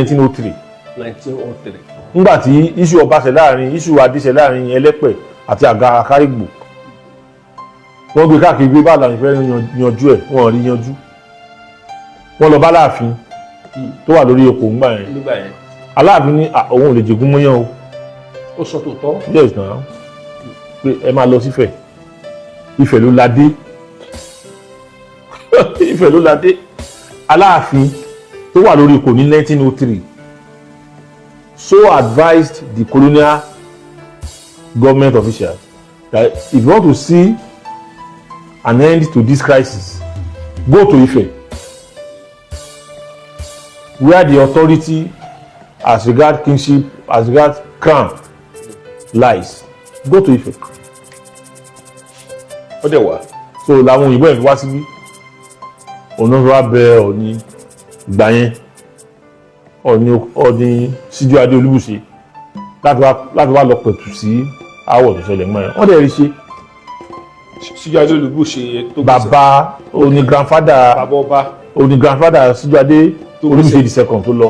1903. 1903. nígbà tí iṣu ọba ṣe láàrin iṣu adíṣe láàrin ẹlẹ́pẹ̀ àti àga akárìgbò wọ́n gbé káàkiri gbé bá làwọn ìfẹ́ yanjú ẹ̀ wọ́n rí yanjú wọ́n lọ bá láàfin tó wà lórí ipò ńgbà yẹn aláàfin ní òun ò lè jẹ̀gún mọ́yán o. ó sọ tòótọ́. yes na pé ẹ máa lọ sífẹ̀ Ifẹ̀ ló ládé Ifẹ̀ ló ládé aláàfin tó wà lórí ipò ní 1903 so advised the colonial government officials that if you want to see an end to this crisis go to Ife where the authority as regard kingship as regard crown lies go to Ife. ó dẹ̀ wá. so làwọn òyìnbó ẹ̀ fi wá síbí òun náà fi wá bẹ Ọọ̀ni ìgbà yẹn Ọọ̀ni Síjú-Adé Olúbùṣe láti wá lọ pẹ̀tù sí aáwọ̀ tó ṣẹlẹ̀ mọ́ ẹ̀ wọ́n dẹ̀ rí ṣe. Síjú-Adé Olúbùṣe tó bàbá Ooni grandfather Síjú-Adé Olúbùṣe the second tó lọ.